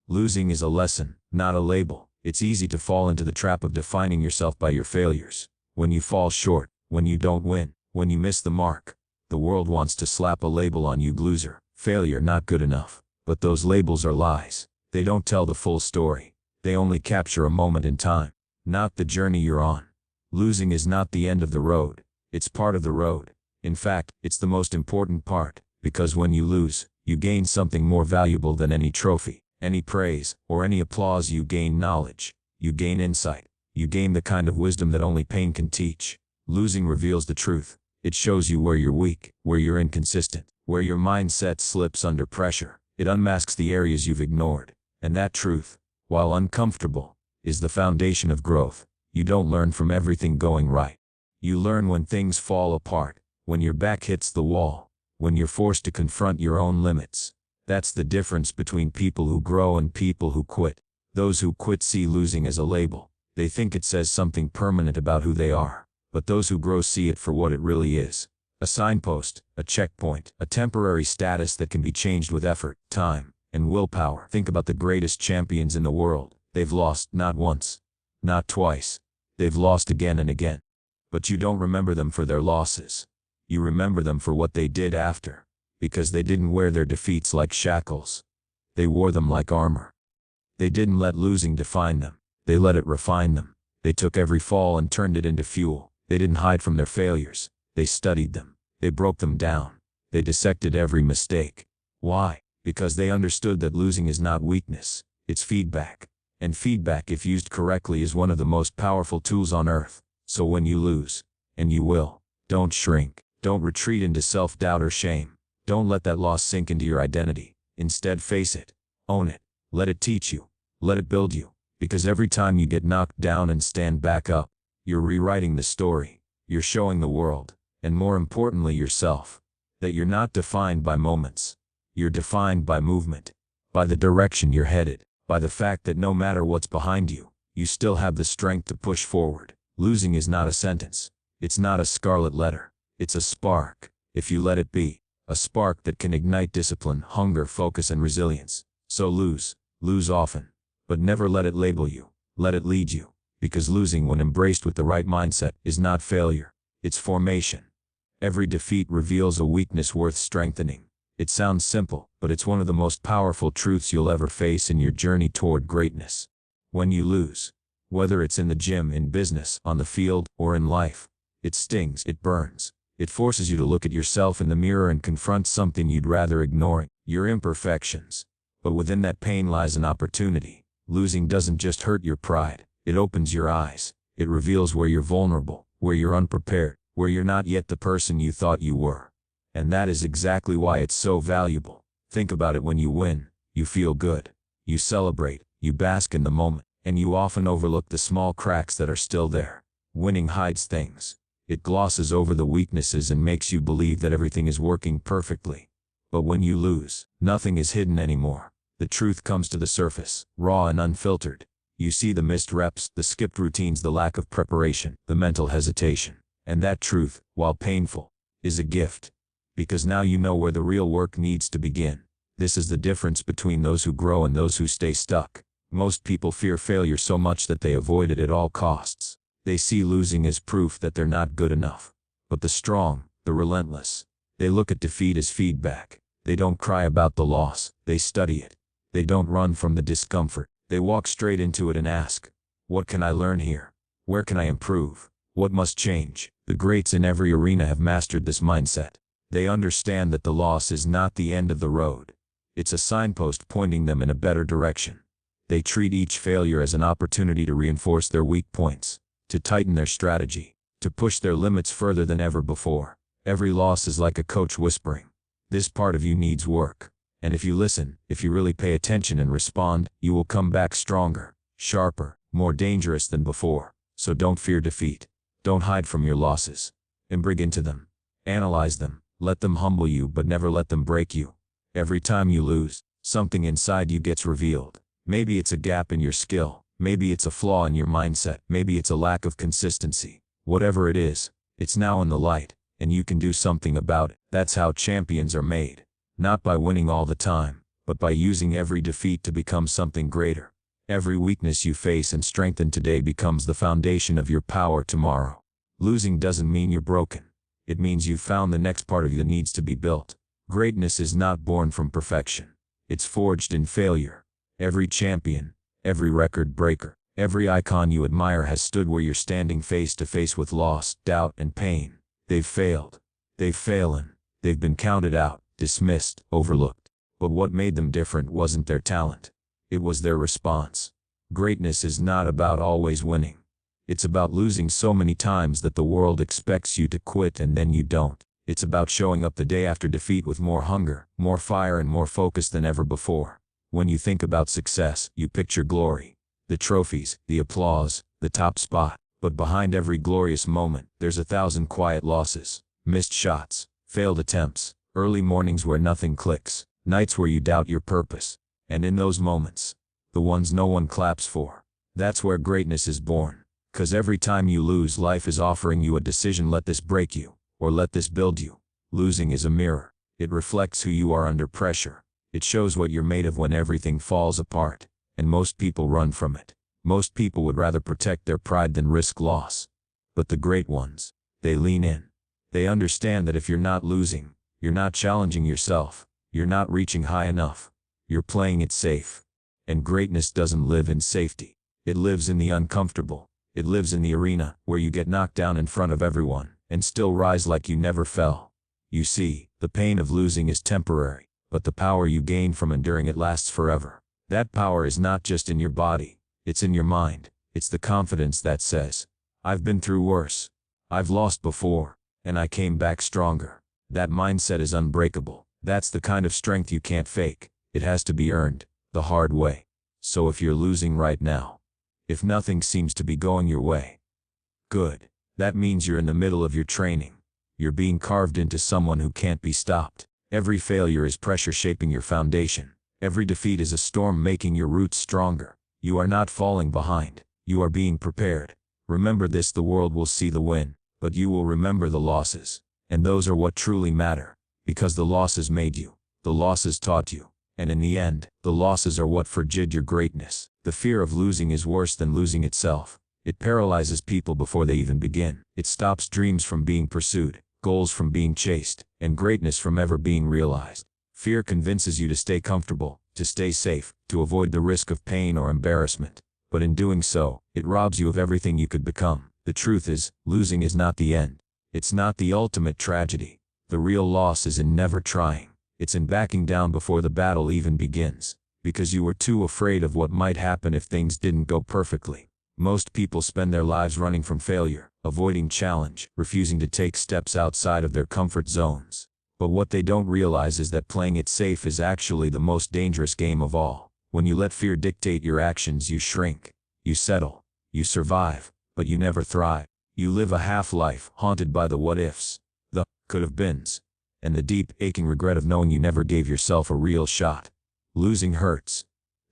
Losing is a lesson, not a label. It's easy to fall into the trap of defining yourself by your failures. When you fall short, when you don't win, when you miss the mark, the world wants to slap a label on you: loser, failure, not good enough. But those labels are lies. They don't tell the full story. They only capture a moment in time, not the journey you're on. Losing is not the end of the road. It's part of the road. In fact, it's the most important part, because when you lose, you gain something more valuable than any trophy, any praise, or any applause. You gain knowledge. You gain insight. You gain the kind of wisdom that only pain can teach. Losing reveals the truth. It shows you where you're weak, where you're inconsistent, where your mindset slips under pressure. It unmasks the areas you've ignored. And that truth, while uncomfortable, is the foundation of growth. You don't learn from everything going right. You learn when things fall apart, when your back hits the wall, when you're forced to confront your own limits. That's the difference between people who grow and people who quit. Those who quit see losing as a label. They think it says something permanent about who they are. But those who grow see it for what it really is: a signpost, a checkpoint, a temporary status that can be changed with effort, time, and willpower. Think about the greatest champions in the world. They've lost not once, not twice. They've lost again and again. But you don't remember them for their losses. You remember them for what they did after, because they didn't wear their defeats like shackles. They wore them like armor. They didn't let losing define them. They let it refine them. They took every fall and turned it into fuel. They didn't hide from their failures. They studied them. They broke them down. They dissected every mistake. Why? Because they understood that losing is not weakness. It's feedback. And feedback, if used correctly, is one of the most powerful tools on earth. So when you lose, and you will, don't shrink. Don't retreat into self-doubt or shame. Don't let that loss sink into your identity. Instead, face it. Own it. Let it teach you. Let it build you. Because every time you get knocked down and stand back up, you're rewriting the story. You're showing the world, and more importantly yourself, that you're not defined by moments. You're defined by movement, by the direction you're headed, by the fact that no matter what's behind you, you still have the strength to push forward. Losing is not a sentence. It's not a scarlet letter. It's a spark, if you let it be. A spark that can ignite discipline, hunger, focus, and resilience. So lose often. But never let it label you. Let it lead you. Because losing, when embraced with the right mindset, is not failure. It's formation. Every defeat reveals a weakness worth strengthening. It sounds simple, but it's one of the most powerful truths you'll ever face in your journey toward greatness. When you lose, whether it's in the gym, in business, on the field, or in life, it stings, it burns. It forces you to look at yourself in the mirror and confront something you'd rather ignore: your imperfections. But within that pain lies an opportunity. Losing doesn't just hurt your pride. It opens your eyes. It reveals where you're vulnerable, where you're unprepared, where you're not yet the person you thought you were. And that is exactly why it's so valuable. Think about it: when you win, you feel good. You celebrate, you bask in the moment, and you often overlook the small cracks that are still there. Winning hides things. It glosses over the weaknesses and makes you believe that everything is working perfectly. But when you lose, nothing is hidden anymore. The truth comes to the surface, raw and unfiltered. You see the missed reps, the skipped routines, the lack of preparation, the mental hesitation. And that truth, while painful, is a gift. Because now you know where the real work needs to begin. This is the difference between those who grow and those who stay stuck. Most people fear failure so much that they avoid it at all costs. They see losing as proof that they're not good enough. But the strong, the relentless, they look at defeat as feedback. They don't cry about the loss. They study it. They don't run from the discomfort. They walk straight into it and ask, what can I learn here? Where can I improve? What must change? The greats in every arena have mastered this mindset. They understand that the loss is not the end of the road. It's a signpost pointing them in a better direction. They treat each failure as an opportunity to reinforce their weak points, to tighten their strategy, to push their limits further than ever before. Every loss is like a coach whispering, this part of you needs work. And if you listen, if you really pay attention and respond, you will come back stronger, sharper, more dangerous than before. So don't fear defeat. Don't hide from your losses. Embrace into them. Analyze them. Let them humble you, but never let them break you. Every time you lose, something inside you gets revealed. Maybe it's a gap in your skill. Maybe it's a flaw in your mindset. Maybe it's a lack of consistency. Whatever it is, it's now in the light, and you can do something about it. That's how champions are made. Not by winning all the time, but by using every defeat to become something greater. Every weakness you face and strengthen today becomes the foundation of your power tomorrow. Losing doesn't mean you're broken. It means you've found the next part of you that needs to be built. Greatness is not born from perfection. It's forged in failure. Every champion, every record breaker, every icon you admire has stood where you're standing face to face with loss, doubt, and pain. They've failed. They've fallen. They've been counted out, dismissed, overlooked. But what made them different wasn't their talent. It was their response. Greatness is not about always winning. It's about losing so many times that the world expects you to quit and then you don't. It's about showing up the day after defeat with more hunger, more fire, and more focus than ever before. When you think about success, you picture glory. The trophies, the applause, the top spot. But behind every glorious moment, there's 1,000 quiet losses. Missed shots, failed attempts, early mornings where nothing clicks, nights where you doubt your purpose. And in those moments, the ones no one claps for, that's where greatness is born. 'Cause every time you lose, life is offering you a decision: let this break you, or let this build you. Losing is a mirror. It reflects who you are under pressure. It shows what you're made of when everything falls apart. And most people run from it. Most people would rather protect their pride than risk loss. But the great ones, they lean in. They understand that if you're not losing, you're not challenging yourself, you're not reaching high enough. You're playing it safe. And greatness doesn't live in safety. It lives in the uncomfortable. It lives in the arena, where you get knocked down in front of everyone, and still rise like you never fell. You see, the pain of losing is temporary, but the power you gain from enduring it lasts forever. That power is not just in your body, it's in your mind. It's the confidence that says, I've been through worse. I've lost before, and I came back stronger. That mindset is unbreakable. That's the kind of strength you can't fake. It has to be earned, the hard way. So if you're losing right now, if nothing seems to be going your way, good. That means you're in the middle of your training. You're being carved into someone who can't be stopped. Every failure is pressure shaping your foundation. Every defeat is a storm making your roots stronger. You are not falling behind. You are being prepared. Remember this: the world will see the win, but you will remember the losses. And those are what truly matter. Because the losses made you. The losses taught you. And in the end, the losses are what forged your greatness. The fear of losing is worse than losing itself. It paralyzes people before they even begin. It stops dreams from being pursued, goals from being chased, and greatness from ever being realized. Fear convinces you to stay comfortable, to stay safe, to avoid the risk of pain or embarrassment. But in doing so, it robs you of everything you could become. The truth is, losing is not the end. It's not the ultimate tragedy. The real loss is in never trying. It's in backing down before the battle even begins, because you were too afraid of what might happen if things didn't go perfectly. Most people spend their lives running from failure, avoiding challenge, refusing to take steps outside of their comfort zones. But what they don't realize is that playing it safe is actually the most dangerous game of all. When you let fear dictate your actions, you shrink, you settle, you survive, but you never thrive. You live a half-life, haunted by the what-ifs, the could-have-beens, and the deep, aching regret of knowing you never gave yourself a real shot. Losing hurts.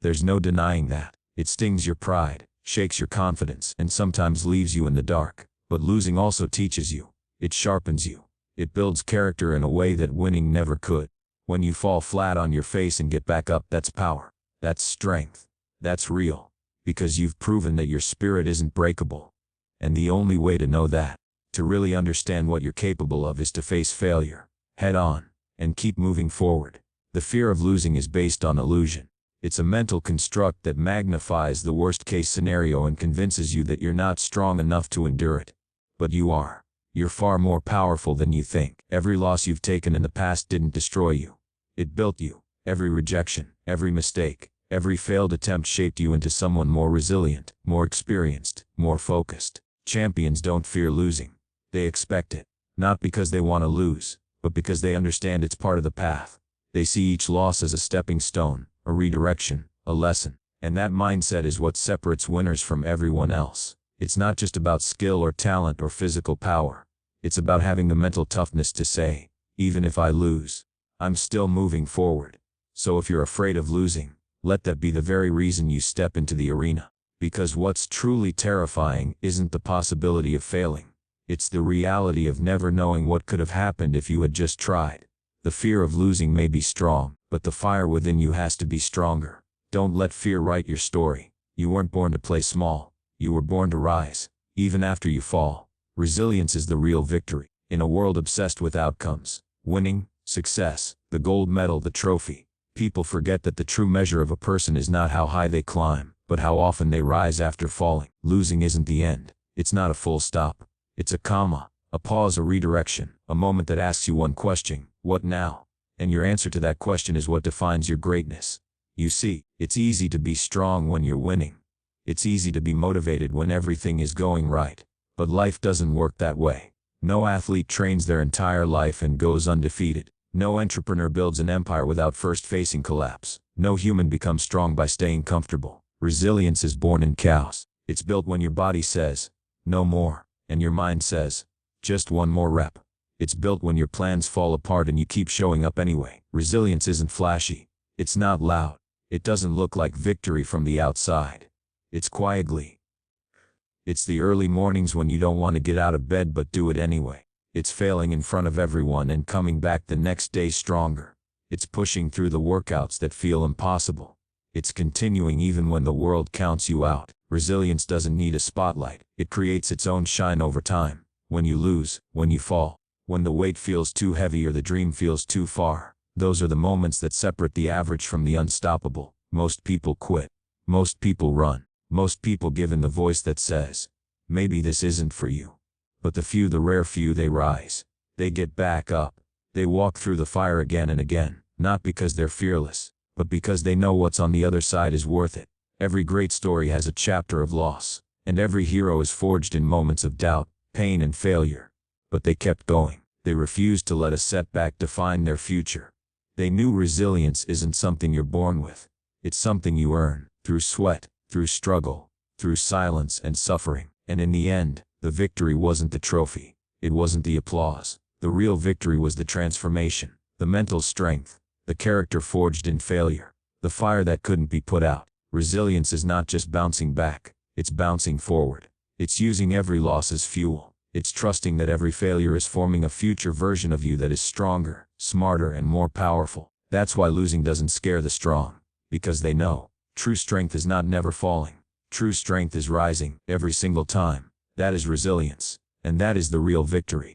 There's no denying that. It stings your pride, shakes your confidence, and sometimes leaves you in the dark. But losing also teaches you. It sharpens you. It builds character in a way that winning never could. When you fall flat on your face and get back up, that's power. That's strength. That's real. Because you've proven that your spirit isn't breakable. And the only way to know that, to really understand what you're capable of, is to face failure head on, and keep moving forward. The fear of losing is based on illusion. It's a mental construct that magnifies the worst-case scenario and convinces you that you're not strong enough to endure it. But you are. You're far more powerful than you think. Every loss you've taken in the past didn't destroy you. It built you. Every rejection, every mistake, every failed attempt shaped you into someone more resilient, more experienced, more focused. Champions don't fear losing. They expect it. Not because they want to lose, but because they understand it's part of the path. They see each loss as a stepping stone, a redirection, a lesson. And that mindset is what separates winners from everyone else. It's not just about skill or talent or physical power. It's about having the mental toughness to say, even if I lose, I'm still moving forward. So if you're afraid of losing, let that be the very reason you step into the arena. Because what's truly terrifying isn't the possibility of failing. It's the reality of never knowing what could have happened if you had just tried. The fear of losing may be strong, but the fire within you has to be stronger. Don't let fear write your story. You weren't born to play small. You were born to rise, even after you fall. Resilience is the real victory. In a world obsessed with outcomes, winning, success, the gold medal, the trophy, people forget that the true measure of a person is not how high they climb, but how often they rise after falling. Losing isn't the end. It's not a full stop. It's a comma, a pause, a redirection, a moment that asks you one question: what now? And your answer to that question is what defines your greatness. You see, it's easy to be strong when you're winning. It's easy to be motivated when everything is going right. But life doesn't work that way. No athlete trains their entire life and goes undefeated. No entrepreneur builds an empire without first facing collapse. No human becomes strong by staying comfortable. Resilience is born in chaos. It's built when your body says, no more, and your mind says, just one more rep. It's built when your plans fall apart and you keep showing up anyway. Resilience isn't flashy. It's not loud. It doesn't look like victory from the outside. It's quietly. It's the early mornings when you don't want to get out of bed but do it anyway. It's failing in front of everyone and coming back the next day stronger. It's pushing through the workouts that feel impossible. It's continuing even when the world counts you out. Resilience doesn't need a spotlight. It creates its own shine over time. When you lose, when you fall, when the weight feels too heavy or the dream feels too far, those are the moments that separate the average from the unstoppable. Most people quit. Most people run. Most people give in the voice that says, maybe this isn't for you. But the few, the rare few, they rise. They get back up. They walk through the fire again and again, not because they're fearless, but because they know what's on the other side is worth it. Every great story has a chapter of loss, and every hero is forged in moments of doubt, pain and failure. But they kept going. They refused to let a setback define their future. They knew resilience isn't something you're born with. It's something you earn, through sweat, through struggle, through silence and suffering. And in the end, the victory wasn't the trophy. It wasn't the applause. The real victory was the transformation, the mental strength, the character forged in failure, the fire that couldn't be put out. Resilience is not just bouncing back, it's bouncing forward. It's using every loss as fuel. It's trusting that every failure is forming a future version of you that is stronger, smarter and more powerful. That's why losing doesn't scare the strong, because they know, true strength is not never falling. True strength is rising every single time. That is resilience, and that is the real victory.